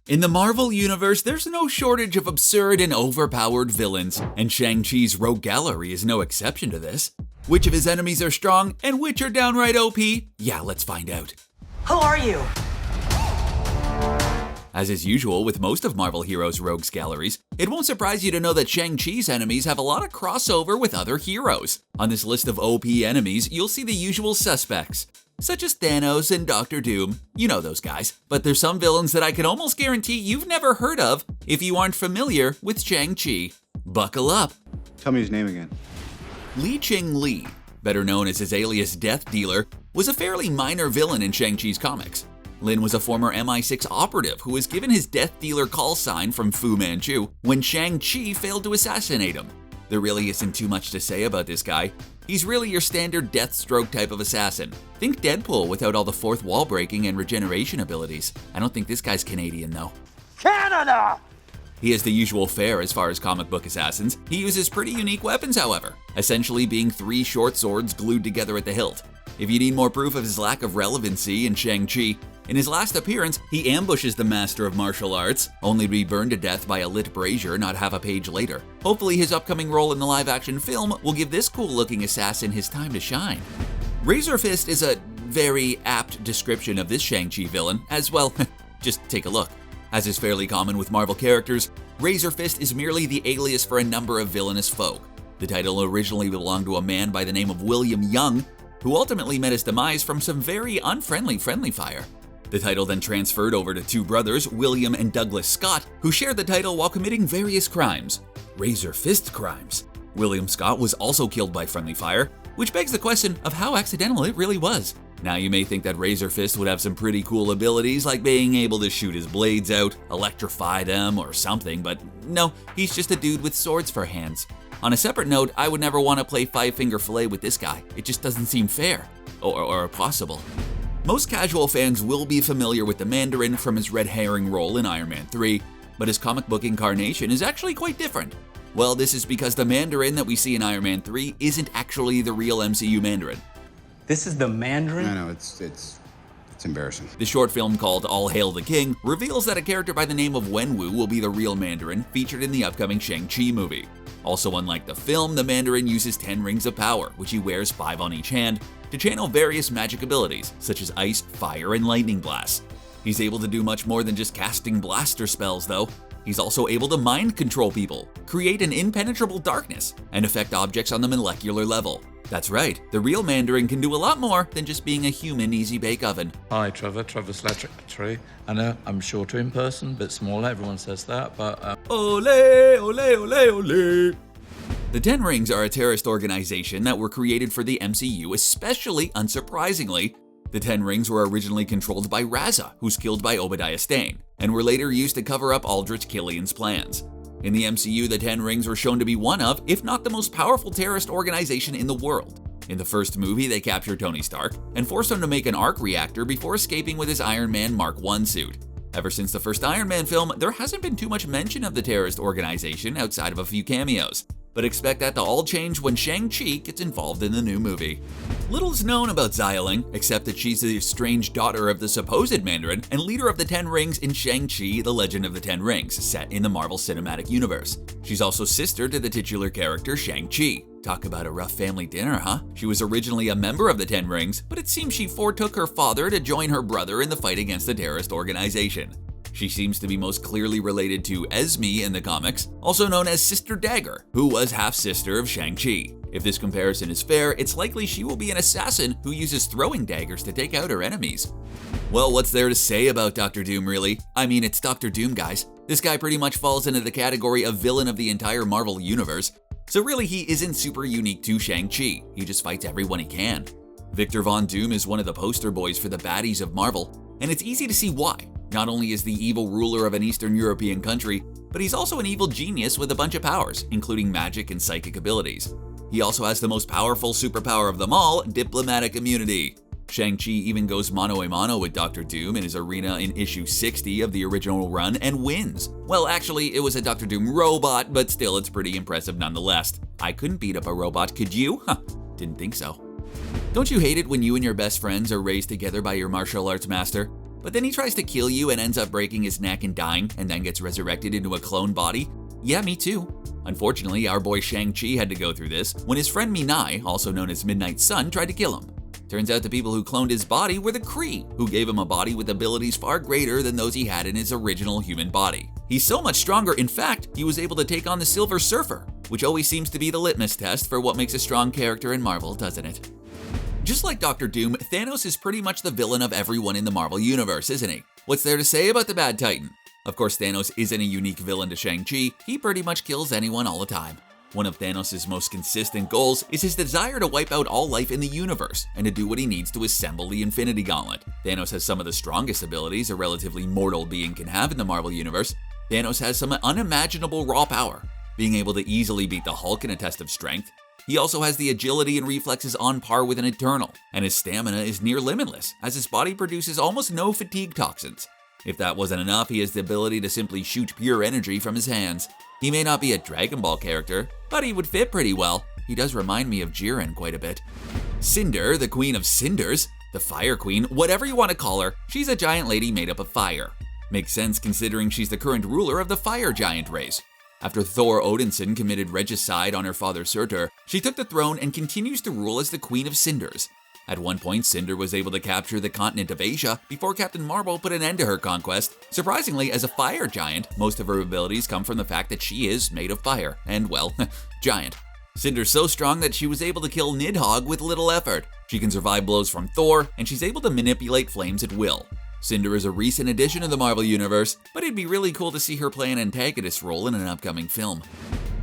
In the Marvel Universe, there's no shortage of absurd and overpowered villains, and Shang-Chi's rogue gallery is no exception to this. Which of his enemies are strong and which are downright OP? Yeah, let's find out. Who are you? As is usual with most of Marvel Heroes' rogues galleries, it won't surprise you to know that Shang-Chi's enemies have a lot of crossover with other heroes. On this list of OP enemies, you'll see the usual suspects, such as Thanos and Doctor Doom, you know those guys. But there's some villains that I can almost guarantee you've never heard of if you aren't familiar with Shang-Chi. Buckle up. Tell me his name again. Li Ching-Li, better known as his alias Death Dealer, was a fairly minor villain in Shang-Chi's comics. Lin was a former MI6 operative who was given his Death Dealer call sign from Fu Manchu when Shang-Chi failed to assassinate him. There really isn't too much to say about this guy. He's really your standard Deathstroke type of assassin. Think Deadpool without all the fourth wall breaking and regeneration abilities. I don't think this guy's Canadian though. Canada! He has the usual fare as far as comic book assassins. He uses pretty unique weapons, however, essentially being 3 short swords glued together at the hilt. If you need more proof of his lack of relevancy in Shang-Chi, in his last appearance, he ambushes the master of martial arts, only to be burned to death by a lit brazier not half a page later. Hopefully his upcoming role in the live-action film will give this cool-looking assassin his time to shine. Razor Fist is a very apt description of this Shang-Chi villain, as well. Just take a look. As is fairly common with Marvel characters, Razor Fist is merely the alias for a number of villainous folk. The title originally belonged to a man by the name of William Young, who ultimately met his demise from some very unfriendly friendly fire. The title then transferred over to 2 brothers, William and Douglas Scott, who shared the title while committing various crimes. Razor Fist crimes. William Scott was also killed by friendly fire, which begs the question of how accidental it really was. Now you may think that Razor Fist would have some pretty cool abilities like being able to shoot his blades out, electrify them, or something, but no, he's just a dude with swords for hands. On a separate note, I would never want to play Five-Finger Fillet with this guy. It just doesn't seem fair. Or possible. Most casual fans will be familiar with the Mandarin from his red herring role in Iron Man 3, but his comic book incarnation is actually quite different. Well, this is because the Mandarin that we see in Iron Man 3 isn't actually the real MCU Mandarin. This is the Mandarin? I know, it's embarrassing. The short film called All Hail the King reveals that a character by the name of Wenwu will be the real Mandarin featured in the upcoming Shang-Chi movie. Also, unlike the film, the Mandarin uses 10 rings of power, which he wears 5 on each hand, to channel various magic abilities, such as ice, fire, and lightning blasts. He's able to do much more than just casting blaster spells, though. He's also able to mind control people, create an impenetrable darkness, and affect objects on the molecular level. That's right, the real Mandarin can do a lot more than just being a human easy-bake oven. Hi, Trevor Slattery. I know I'm shorter in person, a bit smaller, everyone says that, but... Ole, ole, ole, ole. The Ten Rings are a terrorist organization that were created for the MCU, especially unsurprisingly. The Ten Rings were originally controlled by Raza, who's killed by Obadiah Stane, and were later used to cover up Aldrich Killian's plans. In the MCU, the Ten Rings were shown to be one of, if not the most powerful terrorist organization in the world. In the first movie, they captured Tony Stark and forced him to make an arc reactor before escaping with his Iron Man Mark I suit. Ever since the first Iron Man film, there hasn't been too much mention of the terrorist organization outside of a few cameos. But expect that to all change when Shang-Chi gets involved in the new movie. Little is known about Xialing, except that she's the estranged daughter of the supposed Mandarin and leader of the Ten Rings in Shang-Chi, The Legend of the Ten Rings, set in the Marvel Cinematic Universe. She's also sister to the titular character Shang-Chi. Talk about a rough family dinner, huh? She was originally a member of the Ten Rings, but it seems she foretook her father to join her brother in the fight against the terrorist organization. She seems to be most clearly related to Esme in the comics, also known as Sister Dagger, who was half-sister of Shang-Chi. If this comparison is fair, it's likely she will be an assassin who uses throwing daggers to take out her enemies. Well, what's there to say about Doctor Doom, really? I mean, it's Doctor Doom, guys. This guy pretty much falls into the category of villain of the entire Marvel Universe, so really he isn't super unique to Shang-Chi, he just fights everyone he can. Victor Von Doom is one of the poster boys for the baddies of Marvel, and it's easy to see why. Not only is the evil ruler of an Eastern European country, but he's also an evil genius with a bunch of powers, including magic and psychic abilities. He also has the most powerful superpower of them all, diplomatic immunity. Shang-Chi even goes mano-a-mano with Doctor Doom in his arena in issue 60 of the original run and wins. Well, actually, it was a Doctor Doom robot, but still it's pretty impressive nonetheless. I couldn't beat up a robot, could you? Huh, didn't think so. Don't you hate it when you and your best friends are raised together by your martial arts master? but then he tries to kill you and ends up breaking his neck and dying, and then gets resurrected into a clone body? Yeah, me too. Unfortunately, our boy Shang-Chi had to go through this when his friend Minai, also known as Midnight Sun, tried to kill him. Turns out the people who cloned his body were the Kree, who gave him a body with abilities far greater than those he had in his original human body. He's so much stronger, in fact, he was able to take on the Silver Surfer, which always seems to be the litmus test for what makes a strong character in Marvel, doesn't it? Just like Dr. Doom, Thanos is pretty much the villain of everyone in the Marvel Universe, isn't he? What's there to say about the Bad Titan? Of course, Thanos isn't a unique villain to Shang-Chi, he pretty much kills anyone all the time. One of Thanos' most consistent goals is his desire to wipe out all life in the universe and to do what he needs to assemble the Infinity Gauntlet. Thanos has some of the strongest abilities a relatively mortal being can have in the Marvel Universe. Thanos has some unimaginable raw power, being able to easily beat the Hulk in a test of strength. He also has the agility and reflexes on par with an Eternal, and his stamina is near limitless, as his body produces almost no fatigue toxins. If that wasn't enough, he has the ability to simply shoot pure energy from his hands. He may not be a Dragon Ball character, but he would fit pretty well. He does remind me of Jiren quite a bit. Sindr, the Queen of Cinders, the Fire Queen, whatever you want to call her, she's a giant lady made up of fire. Makes sense considering she's the current ruler of the fire giant race. After Thor Odinson committed regicide on her father Surtur, she took the throne and continues to rule as the Queen of Cinders. At one point, Sindr was able to capture the continent of Asia before Captain Marvel put an end to her conquest. Surprisingly, as a fire giant, most of her abilities come from the fact that she is made of fire, and well, giant. Sindr's so strong that she was able to kill Nidhogg with little effort. She can survive blows from Thor, and she's able to manipulate flames at will. Sindr is a recent addition to the Marvel Universe, but it'd be really cool to see her play an antagonist role in an upcoming film.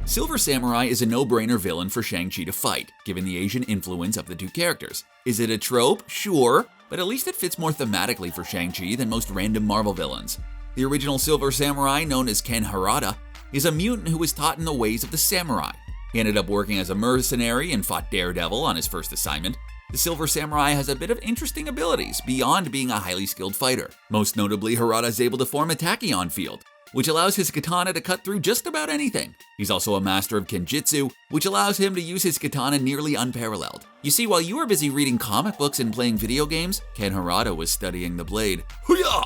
Silver Samurai is a no-brainer villain for Shang-Chi to fight, given the Asian influence of the two characters. Is it a trope? Sure, but at least it fits more thematically for Shang-Chi than most random Marvel villains. The original Silver Samurai, known as Ken Harada, is a mutant who was taught in the ways of the samurai. He ended up working as a mercenary and fought Daredevil on his first assignment. The Silver Samurai has a bit of interesting abilities beyond being a highly skilled fighter. Most notably, Harada is able to form a tachyon field, which allows his katana to cut through just about anything. He's also a master of Kenjutsu, which allows him to use his katana nearly unparalleled. You see, while you were busy reading comic books and playing video games, Ken Harada was studying the blade. Hoo-yah!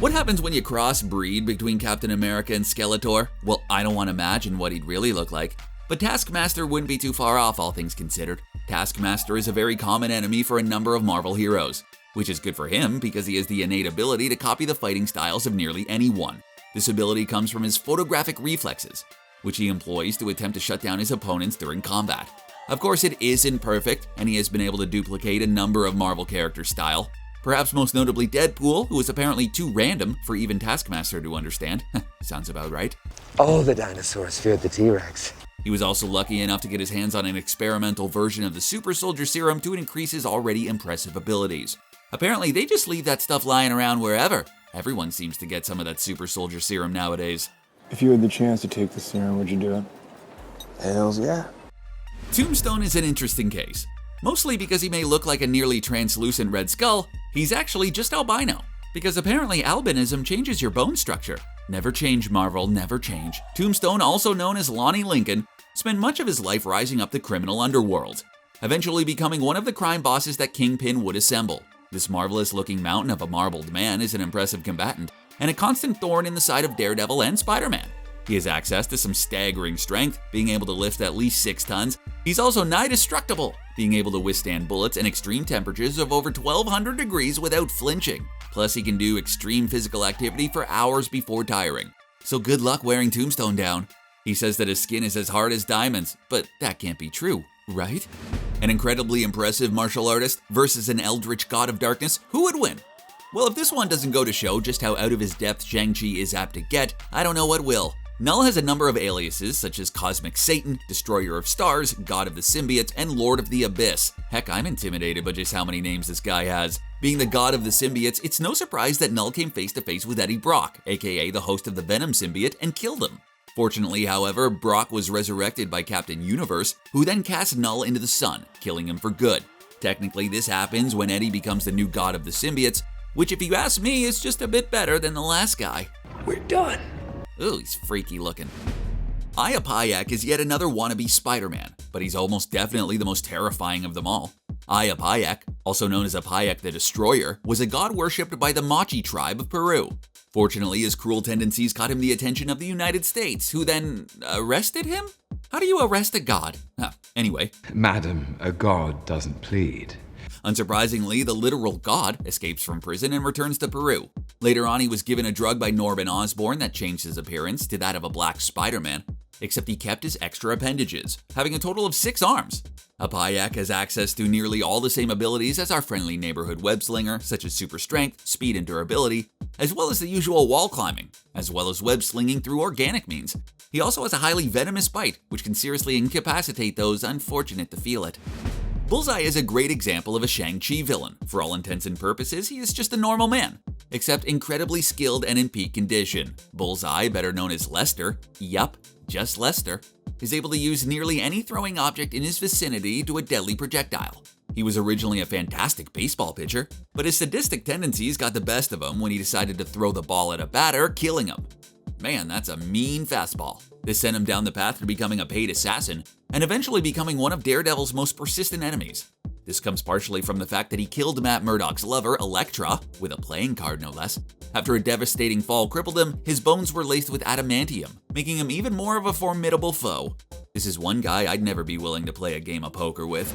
What happens when you crossbreed between Captain America and Skeletor? Well, I don't want to imagine what he'd really look like. But Taskmaster wouldn't be too far off, all things considered. Taskmaster is a very common enemy for a number of Marvel heroes, which is good for him because he has the innate ability to copy the fighting styles of nearly anyone. This ability comes from his photographic reflexes, which he employs to attempt to shut down his opponents during combat. Of course, it isn't perfect, and he has been able to duplicate a number of Marvel characters' style. Perhaps most notably Deadpool, who is apparently too random for even Taskmaster to understand. Sounds about right. All the dinosaurs feared the T-Rex. He was also lucky enough to get his hands on an experimental version of the Super Soldier Serum to increase his already impressive abilities. Apparently, they just leave that stuff lying around wherever. Everyone seems to get some of that Super Soldier Serum nowadays. If you had the chance to take the serum, would you do it? Hells yeah. Tombstone is an interesting case. Mostly because he may look like a nearly translucent red skull, he's actually just albino. Because apparently albinism changes your bone structure. Never change, Marvel, never change. Tombstone, also known as Lonnie Lincoln, spent much of his life rising up the criminal underworld, eventually becoming one of the crime bosses that Kingpin would assemble. This marvelous-looking mountain of a marbled man is an impressive combatant, and a constant thorn in the side of Daredevil and Spider-Man. He has access to some staggering strength, being able to lift at least 6 tons. He's also nigh destructible, being able to withstand bullets and extreme temperatures of over 1200 degrees without flinching. Plus, he can do extreme physical activity for hours before tiring. So good luck wearing Tombstone down. He says that his skin is as hard as diamonds, but that can't be true, right? An incredibly impressive martial artist versus an eldritch god of darkness, who would win? Well, if this one doesn't go to show just how out of his depth Shang-Chi is apt to get, I don't know what will. Knull has a number of aliases such as Cosmic Satan, Destroyer of Stars, God of the Symbiotes, and Lord of the Abyss. Heck, I'm intimidated by just how many names this guy has. Being the God of the Symbiotes, it's no surprise that Knull came face to face with Eddie Brock, aka the host of the Venom symbiote, and killed him. Fortunately, however, Brock was resurrected by Captain Universe, who then cast Knull into the sun, killing him for good. Technically, this happens when Eddie becomes the new God of the Symbiotes, which if you ask me is just a bit better than the last guy. We're done. Ooh, he's freaky looking. Apaec is yet another wannabe Spider-Man, but he's almost definitely the most terrifying of them all. Apaec, also known as Apaec the Destroyer, was a god worshipped by the Machi tribe of Peru. Fortunately, his cruel tendencies caught him the attention of the United States, who then arrested him? How do you arrest a god? Anyway. Madam, a god doesn't plead. Unsurprisingly, the literal god escapes from prison and returns to Peru. Later on, he was given a drug by Norman Osborn that changed his appearance to that of a black Spiderman, except he kept his extra appendages, having a total of 6 arms. Apaec has access to nearly all the same abilities as our friendly neighborhood web-slinger, such as super strength, speed, and durability, as well as the usual wall climbing, as well as web-slinging through organic means. He also has a highly venomous bite, which can seriously incapacitate those unfortunate to feel it. Bullseye is a great example of a Shang-Chi villain. For all intents and purposes, he is just a normal man, except incredibly skilled and in peak condition. Bullseye, better known as Lester, yup, just Lester, is able to use nearly any throwing object in his vicinity to a deadly projectile. He was originally a fantastic baseball pitcher, but his sadistic tendencies got the best of him when he decided to throw the ball at a batter, killing him. Man, that's a mean fastball. This sent him down the path to becoming a paid assassin, and eventually becoming one of Daredevil's most persistent enemies. This comes partially from the fact that he killed Matt Murdock's lover, Elektra, with a playing card no less. After a devastating fall crippled him, his bones were laced with adamantium, making him even more of a formidable foe. This is one guy I'd never be willing to play a game of poker with.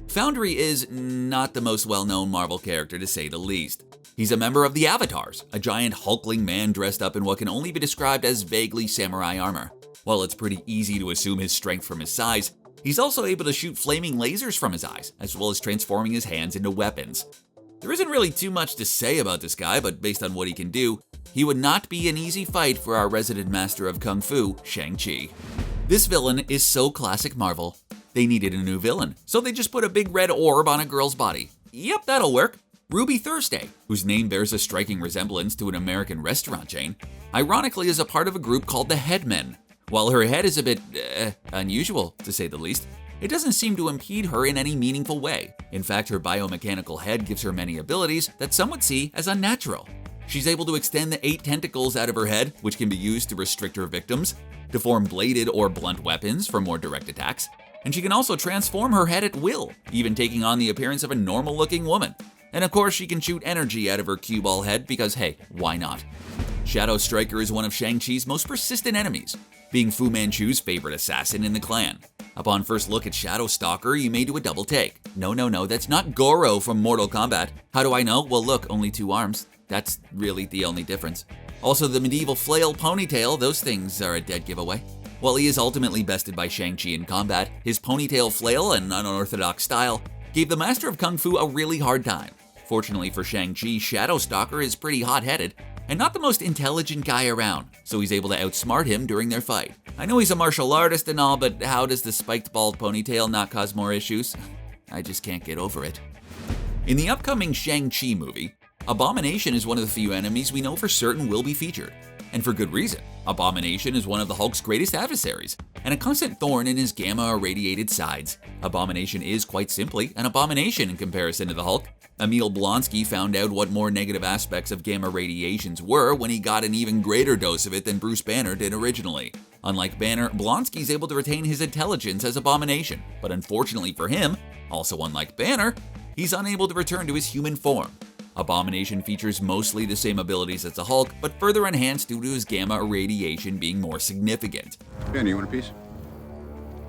Foundry is not the most well-known Marvel character to say the least. He's a member of the Avatars, a giant hulkling man dressed up in what can only be described as vaguely samurai armor. While it's pretty easy to assume his strength from his size, he's also able to shoot flaming lasers from his eyes, as well as transforming his hands into weapons. There isn't really too much to say about this guy, but based on what he can do, he would not be an easy fight for our resident master of Kung Fu, Shang-Chi. This villain is so classic Marvel. They needed a new villain, so they just put a big red orb on a girl's body. Yep, that'll work. Ruby Thursday, whose name bears a striking resemblance to an American restaurant chain, ironically is a part of a group called the Headmen. While her head is a bit unusual, to say the least, it doesn't seem to impede her in any meaningful way. In fact, her biomechanical head gives her many abilities that some would see as unnatural. She's able to extend the 8 tentacles out of her head, which can be used to restrict her victims, to form bladed or blunt weapons for more direct attacks, and she can also transform her head at will, even taking on the appearance of a normal-looking woman. And of course, she can shoot energy out of her cue ball head because, hey, why not? Shadow Striker is one of Shang-Chi's most persistent enemies, being Fu Manchu's favorite assassin in the clan. Upon first look at Shadow Stalker, you may do a double take. No, that's not Goro from Mortal Kombat. How do I know? Well, look, only 2 arms. That's really the only difference. Also, the medieval flail ponytail, those things are a dead giveaway. While he is ultimately bested by Shang-Chi in combat, his ponytail flail and unorthodox style gave the Master of Kung Fu a really hard time. Fortunately for Shang-Chi, Shadow Stalker is pretty hot-headed and not the most intelligent guy around, so he's able to outsmart him during their fight. I know he's a martial artist and all, but how does the spiked bald ponytail not cause more issues? I just can't get over it. In the upcoming Shang-Chi movie, Abomination is one of the few enemies we know for certain will be featured. And for good reason. Abomination is one of the Hulk's greatest adversaries, and a constant thorn in his gamma-irradiated sides. Abomination is quite simply an abomination in comparison to the Hulk. Emil Blonsky found out what more negative aspects of gamma radiations were when he got an even greater dose of it than Bruce Banner did originally. Unlike Banner, Blonsky's able to retain his intelligence as Abomination, but unfortunately for him, also unlike Banner, he's unable to return to his human form. Abomination features mostly the same abilities as the Hulk, but further enhanced due to his gamma irradiation being more significant. Banner, you want a piece?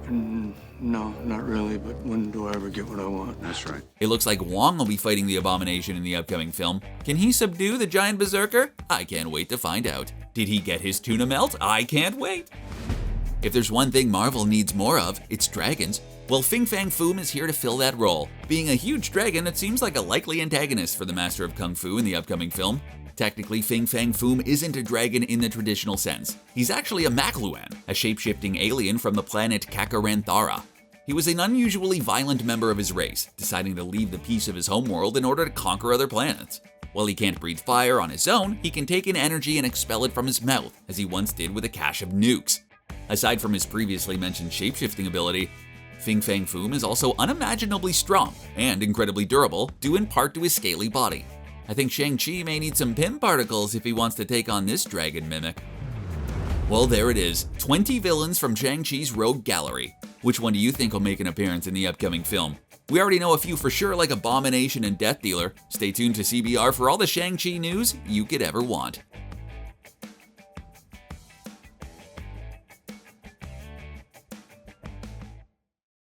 No, not really, but when do I ever get what I want? That's right. It looks like Wong will be fighting the Abomination in the upcoming film. Can he subdue the giant berserker? I can't wait to find out. Did he get his tuna melt? I can't wait. If there's one thing Marvel needs more of, it's dragons. Well, Fang Foom is here to fill that role. Being a huge dragon, it seems like a likely antagonist for the Master of Kung Fu in the upcoming film. Technically, Fang Foom isn't a dragon in the traditional sense. He's actually a Makluan, a shape-shifting alien from the planet Kakaranthara. He was an unusually violent member of his race, deciding to leave the peace of his homeworld in order to conquer other planets. While he can't breathe fire on his own, he can take in energy and expel it from his mouth, as he once did with a cache of nukes. Aside from his previously mentioned shape-shifting ability, Fang Foom is also unimaginably strong and incredibly durable, due in part to his scaly body. I think Shang-Chi may need some Pym particles if he wants to take on this dragon mimic. Well, there it is, 20 villains from Shang-Chi's Rogue Gallery. Which one do you think will make an appearance in the upcoming film? We already know a few for sure, like Abomination and Death Dealer. Stay tuned to CBR for all the Shang-Chi news you could ever want.